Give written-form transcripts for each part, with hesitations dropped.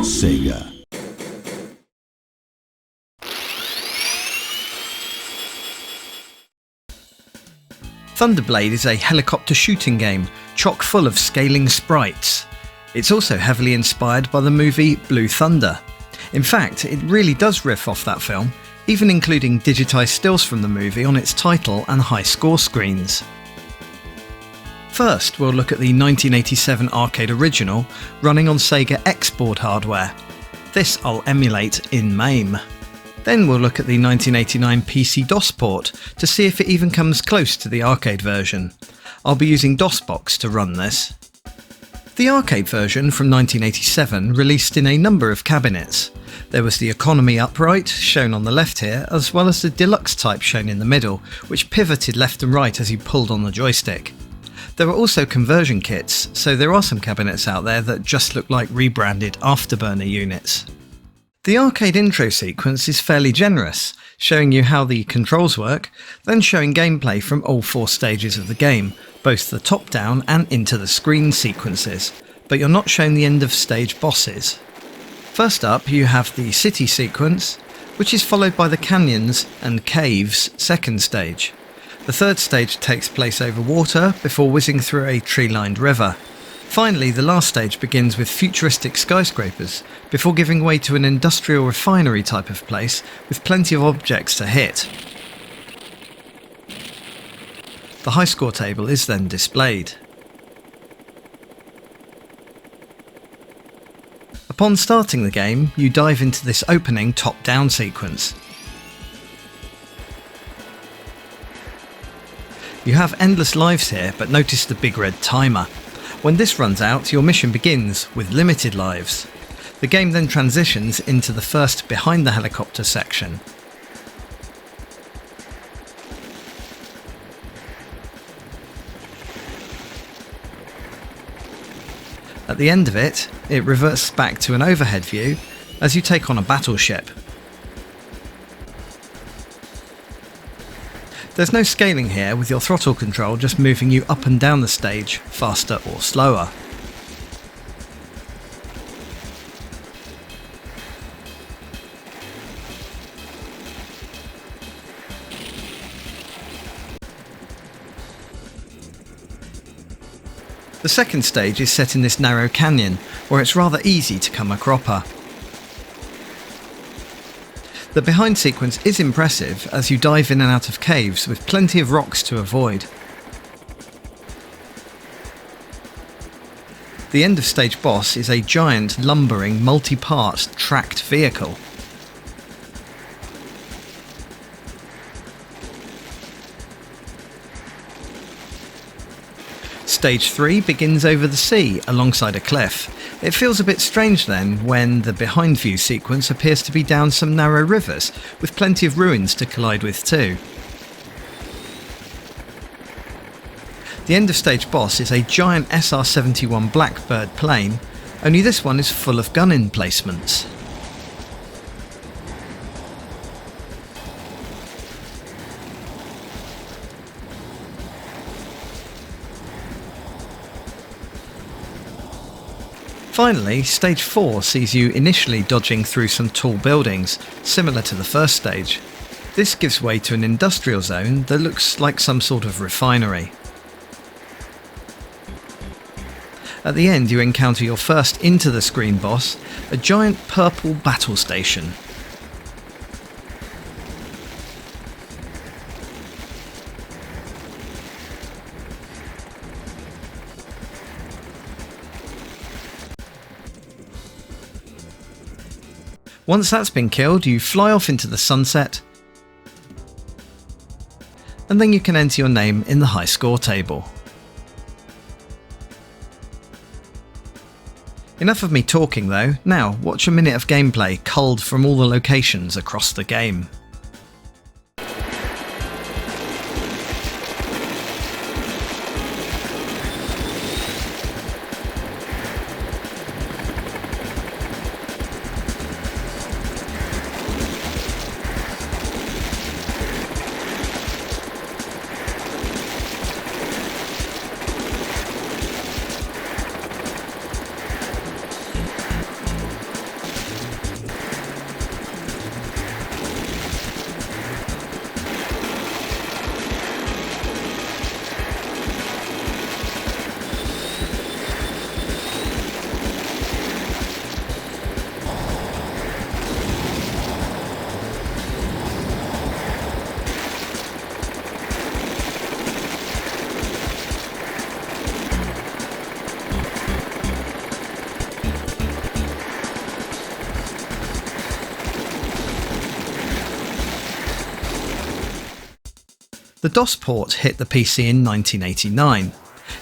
Sega. Thunderblade is a helicopter shooting game, chock full of scaling sprites. It's also heavily inspired by the movie Blue Thunder. In fact, it really does riff off that film, even including digitised stills from the movie on its title and high score screens. First, we'll look at the 1987 arcade original running on Sega X-board hardware. This I'll emulate in MAME. Then we'll look at the 1989 PC DOS port to see if it even comes close to the arcade version. I'll be using DOSBox to run this. The arcade version from 1987 released in a number of cabinets. There was the economy upright, shown on the left here, as well as the deluxe type shown in the middle, which pivoted left and right as you pulled on the joystick. There are also conversion kits, so there are some cabinets out there that just look like rebranded Afterburner units. The arcade intro sequence is fairly generous, showing you how the controls work, then showing gameplay from all 4 stages of the game, both the top-down and into the screen sequences, but you're not shown the end of stage bosses. First up, you have the city sequence, which is followed by the canyons and caves second stage. The third stage takes place over water before whizzing through a tree-lined river. Finally, the last stage begins with futuristic skyscrapers, before giving way to an industrial refinery type of place with plenty of objects to hit. The high score table is then displayed. Upon starting the game, you dive into this opening top-down sequence. You have endless lives here, but notice the big red timer. When this runs out, your mission begins with limited lives. The game then transitions into the first behind the helicopter section. At the end of it, it reverts back to an overhead view as you take on a battleship. There's no scaling here, with your throttle control just moving you up and down the stage, faster or slower. The second stage is set in this narrow canyon, where it's rather easy to come a cropper. The behind sequence is impressive as you dive in and out of caves with plenty of rocks to avoid. The end of stage boss is a giant, lumbering, multi-part tracked vehicle. Stage 3 begins over the sea alongside a cliff. It feels a bit strange then when the behind view sequence appears to be down some narrow rivers with plenty of ruins to collide with too. The end of stage boss is a giant SR-71 Blackbird plane, only this one is full of gun emplacements. Finally, stage 4 sees you initially dodging through some tall buildings, similar to the first stage. This gives way to an industrial zone that looks like some sort of refinery. At the end, you encounter your first into-the-screen boss, a giant purple battle station. Once that's been killed, you fly off into the sunset, and then you can enter your name in the high score table. Enough of me talking though, now watch a minute of gameplay culled from all the locations across the game. The DOS port hit the PC in 1989.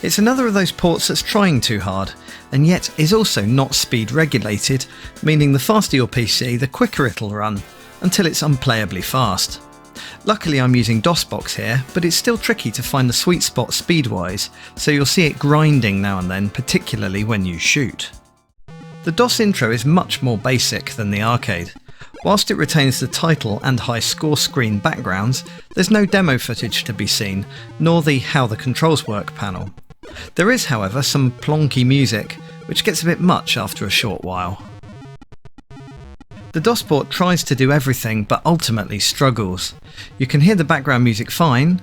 It's another of those ports that's trying too hard, and yet is also not speed regulated, meaning the faster your PC, the quicker it'll run, until it's unplayably fast. Luckily I'm using DOSBox here, but it's still tricky to find the sweet spot speed-wise, so you'll see it grinding now and then, particularly when you shoot. The DOS intro is much more basic than the arcade. Whilst it retains the title and high score screen backgrounds, there's no demo footage to be seen, nor the How the Controls Work panel. There is, however, some plonky music, which gets a bit much after a short while. The DOS port tries to do everything, but ultimately struggles. You can hear the background music fine,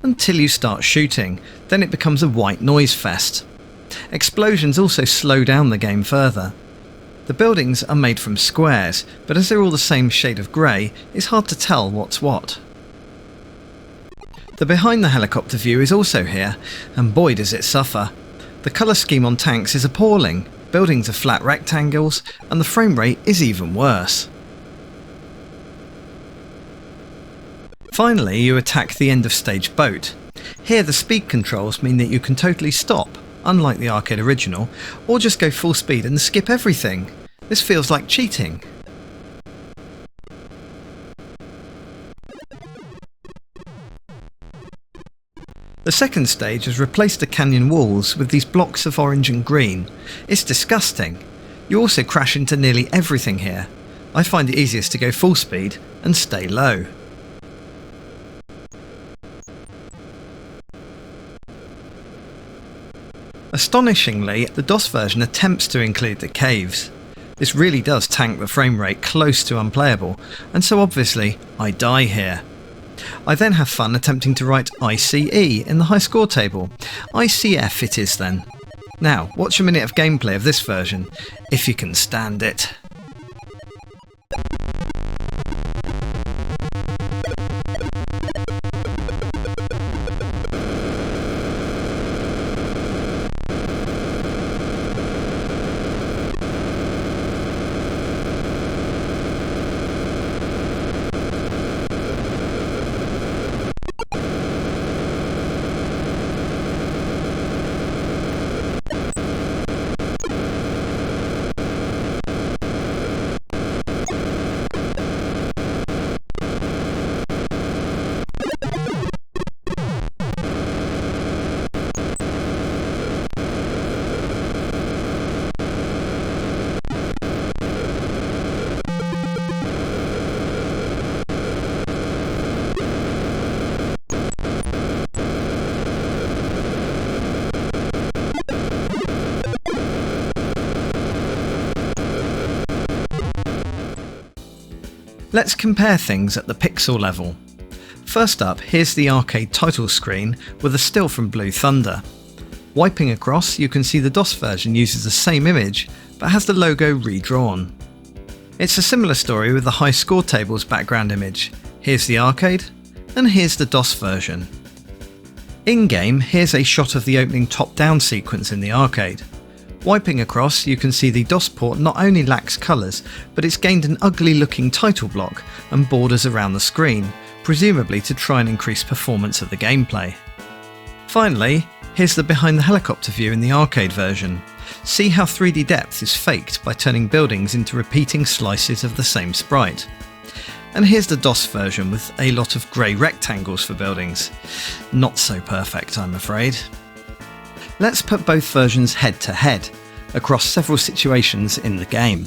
until you start shooting, then it becomes a white noise fest. Explosions also slow down the game further. The buildings are made from squares, but as they're all the same shade of grey, it's hard to tell what's what. The behind the helicopter view is also here, and boy does it suffer. The colour scheme on tanks is appalling, buildings are flat rectangles, and the frame rate is even worse. Finally, you attack the end of stage boat. Here the speed controls mean that you can totally stop, unlike the arcade original, or just go full speed and skip everything. This feels like cheating. The second stage has replaced the canyon walls with these blocks of orange and green. It's disgusting. You also crash into nearly everything here. I find it easiest to go full speed and stay low. Astonishingly, the DOS version attempts to include the caves. This really does tank the frame rate close to unplayable, and so obviously I die here. I then have fun attempting to write ICE in the high score table. ICF it is then. Now, watch a minute of gameplay of this version, if you can stand it. Let's compare things at the pixel level. First up, here's the arcade title screen with a still from Blue Thunder. Wiping across, you can see the DOS version uses the same image, but has the logo redrawn. It's a similar story with the high score table's background image. Here's the arcade, and here's the DOS version. In-game, here's a shot of the opening top-down sequence in the arcade. Wiping across, you can see the DOS port not only lacks colours, but it's gained an ugly-looking title block and borders around the screen, presumably to try and increase performance of the gameplay. Finally, here's the behind the helicopter view in the arcade version. See how 3D depth is faked by turning buildings into repeating slices of the same sprite. And here's the DOS version with a lot of grey rectangles for buildings. Not so perfect, I'm afraid. Let's put both versions head to head, across several situations in the game.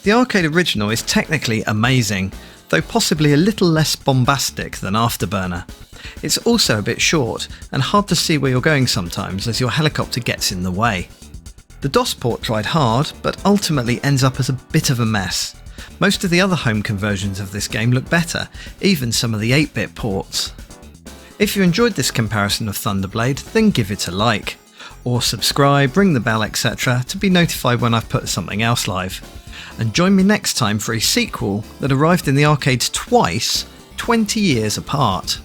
The arcade original is technically amazing, though possibly a little less bombastic than Afterburner. It's also a bit short and hard to see where you're going sometimes as your helicopter gets in the way. The DOS port tried hard, but ultimately ends up as a bit of a mess. Most of the other home conversions of this game look better, even some of the 8-bit ports. If you enjoyed this comparison of Thunderblade, then give it a like, or subscribe, ring the bell, etc. to be notified when I've put something else live. And join me next time for a sequel that arrived in the arcades twice, 20 years apart.